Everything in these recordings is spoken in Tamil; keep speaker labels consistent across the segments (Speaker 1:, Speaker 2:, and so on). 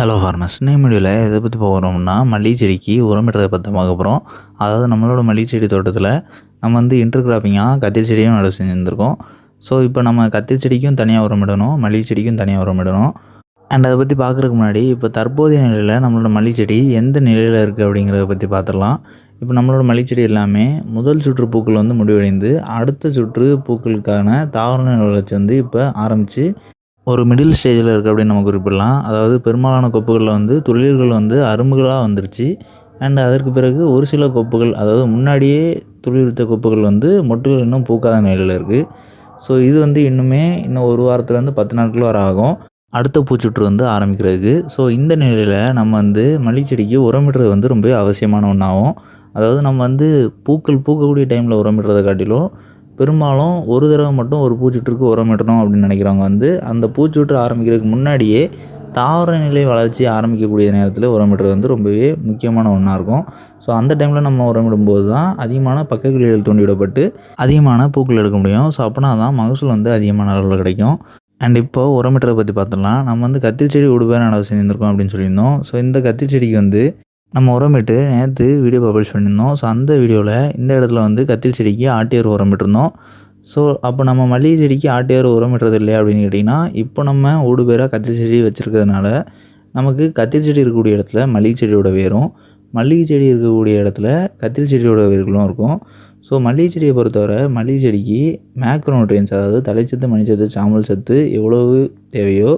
Speaker 1: ஹலோ ஃபார்மர்ஸ், இன்னைக்கு வீடியோவில் எதை பற்றி போகிறோம்னா மல்லிகை செடிக்கு உரமிடுறதை பற்றி பார்க்க போகிறோம். அதாவது நம்மளோட மல்லிகை செடி தோட்டத்தில் நம்ம வந்து இன்டர் கிராப்பிங்காக கத்திரி செடியும் நடவு செஞ்சுருந்துருக்கோம். ஸோ இப்போ நம்ம கத்திரி செடிக்கும் தனியாக உரமிடணும், மல்லிகை செடிக்கும் தனியாக உரமிடணும். அண்ட் அதை பற்றி பார்க்குறதுக்கு முன்னாடி இப்போ தற்போதைய நிலையில் நம்மளோட மல்லிகை செடி எந்த நிலையில் இருக்குது அப்படிங்கிறத பற்றி பார்த்துடலாம். இப்போ நம்மளோட மல்லிகை செடி எல்லாமே முதல் சுற்று பூக்கள் வந்து முடிவடைந்து அடுத்த சுற்று பூக்களுக்கான தாவர வளர்ச்சி வந்து இப்போ ஆரம்பித்து ஒரு மிடில் ஸ்டேஜில் இருக்குது அப்படின்னு நம்ம குறிப்பிடலாம். அதாவது பெரும்பாலான கொப்புகளில் வந்து துளிர்கள் வந்து அரும்புகளாக வந்துருச்சு. அண்ட் அதற்கு பிறகு ஒரு சில கொப்புகள், அதாவது முன்னாடியே துளிர்த்த கொப்புகள் வந்து மொட்டுகள் இன்னும் பூக்காத நிலையில் இருக்குது. ஸோ இது வந்து இன்னும் ஒரு வாரத்துலேருந்து 10 நாட்கள் வரை ஆகும் அடுத்த பூச்சுற்று வந்து ஆரம்பிக்கிறதுக்கு. ஸோ இந்த நிலையில் நம்ம வந்து மல்லிகை செடிக்கு உரமிடுறது வந்து ரொம்ப அவசியமான ஒன்றாகும். அதாவது நம்ம வந்து பூக்கக்கூடிய டைமில் உரமிடுறதை காட்டிலும் பெரும்பாலும் ஒரு தடவை மட்டும் ஒரு பூச்சுற்றுக்கு உரமிடணும் அப்படின்னு நினைக்கிறவங்க வந்து அந்த பூச்சுற்று ஆரம்பிக்கிறதுக்கு முன்னாடியே தாவர நிலை வளர்ச்சி ஆரம்பிக்கக்கூடிய நேரத்தில் உரமிடுறது வந்து ரொம்பவே முக்கியமான ஒன்றா இருக்கும். ஸோ அந்த டைமில் நம்ம உரமிடும்போது தான் அதிகமான பக்கக்கிளைகள் தூண்டிவிடப்பட்டு அதிகமான பூக்கள் எடுக்க முடியும். ஸோ அப்படின்னா தான் மகசூல் வந்து அதிகமான அளவில் கிடைக்கும். அண்ட் இப்போ உரமிடுறதை பற்றி பார்த்தோம்னா, நம்ம வந்து கத்திரி செடி உடுப்பேர நடவு செஞ்சுருக்கோம் அப்படின்னு சொல்லியிருந்தோம். ஸோ இந்த கத்திரி செடிக்கு வந்து நம்ம உரமிட்டு நேற்று வீடியோ பப்ளிஷ் பண்ணியிருந்தோம். ஸோ அந்த வீடியோவில் இந்த இடத்துல வந்து கத்திரி செடிக்கு ஆட்டியார் உரமிட்டிருந்தோம். ஸோ அப்போ நம்ம மல்லிகை செடிக்கு ஆட்டியார் உரமிட்டுறது இல்லையா அப்படின்னு கேட்டிங்கன்னா, இப்போ நம்ம ஊடுபேராக கத்திரி செடி வச்சுருக்கிறதுனால நமக்கு கத்திரி செடி இருக்கக்கூடிய இடத்துல மல்லிகை செடியோட வேரும், மல்லிகை செடி இருக்கக்கூடிய இடத்துல கத்திரி செடியோட வேர்களும் இருக்கும். ஸோ மல்லிகை செடியை பொறுத்தவரை மல்லிகை செடிக்கு மேக்ரோநியூட்ரியன்ஸ், அதாவது தலைச்சத்து, மணிச்சத்து, சாம்பல் சத்து எவ்வளவு தேவையோ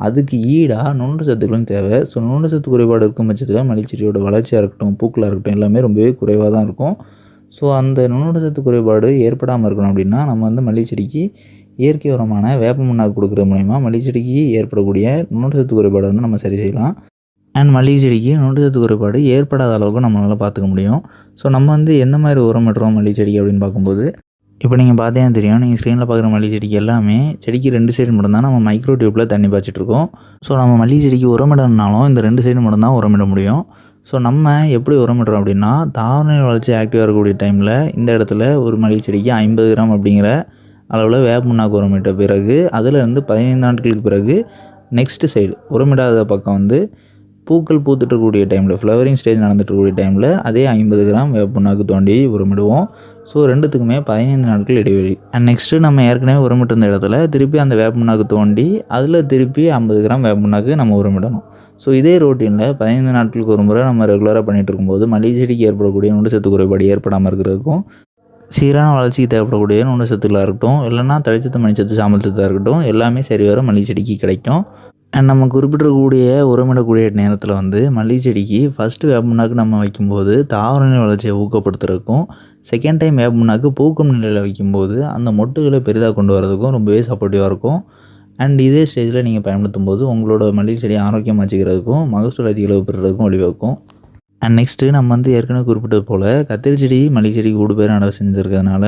Speaker 1: அதுக்கு ஈடாக நுண்ணூட்ட சத்துக்களும் தேவை. ஸோ நுண்ணூட்ட சத்து குறைபாடு இருக்கும் பட்சத்தில் மல்லிகை செடியோட வளர்ச்சியாக இருக்கட்டும், பூக்களாக இருக்கட்டும், எல்லாமே ரொம்பவே குறைவாக தான் இருக்கும். ஸோ அந்த நுண்ணூட்ட சத்து குறைபாடு ஏற்படாமல் இருக்கணும் அப்படின்னா நம்ம வந்து மல்லிகை செடிக்கு இயற்கை உரமான வேப்ப மண்ணாக்கு கொடுக்குற மூலிமா மல்லிகை செடிக்கு ஏற்படக்கூடிய நுண்ணூட்ட சத்து குறைபாடு வந்து நம்ம சரி செய்யலாம். அண்ட் மல்லிகை செடிக்கு நுண்ணூட்ட சத்து குறைபாடு ஏற்படாத அளவுக்கு நம்மளால் பார்த்துக்க முடியும். ஸோ நம்ம வந்து எந்த மாதிரி உரமிடுறோம் மல்லிகை செடிக்கு அப்படின்னு பார்க்கும்போது, இப்போ நீங்கள் பார்த்தீங்கன்னா தெரியும், நீங்கள் ஸ்க்ரீனில் பார்க்குற மல்லிகை செடிக்கு எல்லாமே செடிக்கு 2 சைடு மட்டும்தான் நம்ம மைக்ரோ டியூப்பில் தண்ணி பாய்ச்சிட்ருக்கோம். ஸோ நம்ம மல்லிகை செடிக்கு உரமிடணுனாலும் இந்த 2 சைடு மட்டும்தான் உரமிட முடியும். ஸோ நம்ம எப்படி உரமிடுறோம் அப்படின்னா, தாவர வளர்ச்சி ஆக்டிவாக இருக்கக்கூடிய டைமில் இந்த இடத்துல ஒரு மல்லிகை செடிக்கு 50 கிராம் அப்படிங்கிற அளவில் வேப்ப புண்ணாக்கு உரமிட்ட பிறகு அதிலேருந்து 15 நாட்களுக்கு பிறகு நெக்ஸ்ட்டு சைடு உரமிடாத பக்கம் வந்து பூக்கள் பூத்துட்ருக்கக்கூடிய டைமில், ஃப்ளவரிங் ஸ்டேஜ் நடந்துகிட்ருக்கக்கூடிய டைமில் அதே 50 கிராம் வேப்ப புண்ணாக்கு தோண்டி உரமிடுவோம். ஸோ ரெண்டுத்துக்குமே 15 நாட்கள் இடைவெளி. அண்ட் நெக்ஸ்ட்டு நம்ம ஏற்கனவே உரமிட்டிருந்த இடத்துல திருப்பி அந்த வேப்ப புண்ணாக்கு தோண்டி அதில் திருப்பி 50 கிராம் வேப்ப புண்ணாக்கு நம்ம உரமிடணும். ஸோ இதே ரொட்டீனில் 15 நாட்களுக்கு ஒரு முறை நம்ம ரெகுலராக பண்ணிகிட்டு இருக்கும்போது மல்லிகை செடிக்கு ஏற்படக்கூடிய நுண்ணூட்டச்சத்து குறைபாடு ஏற்படாமல் இருக்கிறதுக்கும், சீரான வளர்ச்சிக்கு தேவைப்படக்கூடிய நுண்ணூட்டச்சத்துக்களாக இருக்கட்டும், இல்லைனா தலைச்சத்து, மணிச்சத்து, சாம்பல் சத்தாக இருக்கட்டும், எல்லாமே சரிவர மல்லிகை செடிக்கு கிடைக்கும். அண்ட் நம்ம குறிப்பிடக்கூடிய உரமிடக்கூடிய நேரத்தில் வந்து மல்லிகை செடிக்கு ஃபஸ்ட்டு வேப்ப புண்ணாக்கு நம்ம வைக்கும்போது தாவர நிலை வளர்ச்சியை ஊக்கப்படுத்துறதுக்கும், செகண்ட் டைம் வேப்ப புண்ணாக்கு பூக்கும் நிலையில் வைக்கும்போது அந்த மொட்டுகளை பெரிதாக கொண்டு வரதுக்கும் ரொம்பவே சப்போர்ட்டிவாக இருக்கும். அண்ட் இதே ஸ்டேஜில் நீங்கள் பயன்படுத்தும் போது உங்களோட மல்லிகை செடியை ஆரோக்கியமாக வச்சுக்கிறதுக்கும் மகசூல் அதிக அளவு பெறுறதுக்கும் வழிவகுக்கும். அண்ட் நெக்ஸ்ட்டு நம்ம வந்து ஏற்கனவே குறிப்பிட்டது போல் கத்திரி செடி மல்லிகை செடிக்கு ஊடுபேர நடவு செஞ்சுருக்கிறதுனால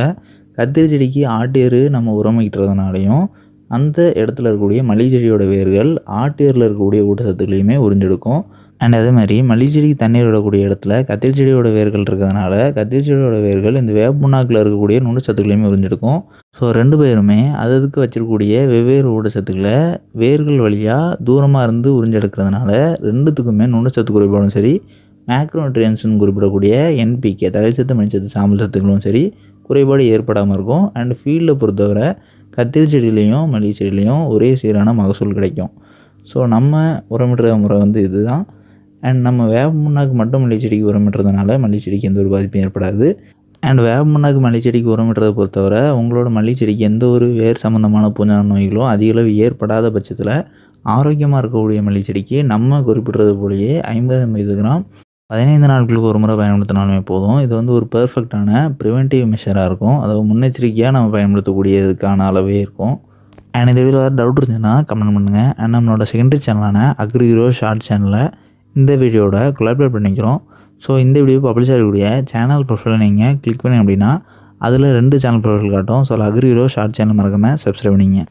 Speaker 1: கத்திரி செடிக்கு ஆட்டியரு நம்ம உரமிக்கிறதுனாலையும் அந்த இடத்துல இருக்கக்கூடிய மல்லிகை செடியோட வேர்கள் ஆட்டியரில் இருக்கக்கூடிய ஊட்டச்சத்துக்களையுமே உறிஞ்செடுக்கும். அண்ட் அதே மாதிரி மல்லிகை செடிக்கு தண்ணீர் விடக்கூடிய இடத்துல கத்திரி செடியோட வேர்கள் இருக்கிறதுனால கத்திரி செடியோட வேர்கள் இந்த வேப்ப புண்ணாக்கில் இருக்கக்கூடிய நுண்ணூட்டச்சத்துக்களையுமே உறிஞ்செடுக்கும். ஸோ 2 பேருமே அதுக்கு வச்சிருக்கக்கூடிய வெவ்வேறு ஊட்டச்சத்துக்களை வேர்கள் வழியாக தூரமாக இருந்து உறிஞ்செடுக்கிறதுனால ரெண்டுத்துக்குமே நுண்ணூட்டச்சத்து குறைபாடும் சரி, மேக்ரோநியூட்ரியன்ஸ்னு குறிப்பிடக்கூடிய என்பிகே தலைச்சத்து, மணிச்சத்து, சாம்பல் சத்துக்களும் சரி குறைபாடு ஏற்படாமல் இருக்கும். அண்ட் ஃபீல்டை பொறுத்தவரை கத்திரி செடியிலையும் மல்லிகை செடியிலையும் ஒரே சீரான மகசூல் கிடைக்கும். ஸோ நம்ம உரமிடுற முறை வந்து இதுதான். அண்ட் நம்ம வேப்ப புண்ணாக்கு மட்டும் மல்லிகை செடிக்கு உரமிடுறதுனால மல்லிகை செடிக்கு எந்த ஒரு பாதிப்பும் ஏற்படாது. அண்ட் வேப்ப புண்ணாக்கு மல்லிகை செடிக்கு உரமிடுறதை பொறுத்தவரை உங்களோட மல்லிகை செடிக்கு எந்த ஒரு வேர் சம்மந்தமான பூஞ்சை நோய்களும் அதிக அளவு ஏற்படாத பட்சத்தில் ஆரோக்கியமாக இருக்கக்கூடிய மல்லிகை செடிக்கு நம்ம குறிப்பிடுறது போலேயே 50 கிராம் 15 நாட்களுக்கு ஒரு முறை பயன்படுத்தினாலுமே போதும். இது வந்து ஒரு பெர்ஃபெக்டான ப்ரிவென்டிவ் மெஷராக இருக்கும். அதாவது முன்னெச்சரிக்கையாக நம்ம பயன்படுத்தக்கூடியதுக்கான அளவே இருக்கும். அண்ட் இந்த வீடியோவில் ஏதாவது டவுட் இருந்துச்சுன்னா கமெண்ட் பண்ணுங்கள். அண்ட் நம்மளோட செகண்டரி சேனலான அக்ரிகிரோ ஷார்ட் சேனலில் இந்த வீடியோட கொலாபரேட் பண்ணிக்கிறோம். ஸோ இந்த வீடியோ பப்ளிஷ் ஆகக்கூடிய சேனல் ப்ரொஃபைலை நீங்கள் கிளிக் பண்ணி அப்படின்னா அதில் 2 சேனல் ப்ரொஃபைல் காட்டும். ஸோ அக்ரிகிரோ ஷார்ட் சேனல் மறக்காமல் சப்ஸ்கிரைப் பண்ணிங்க.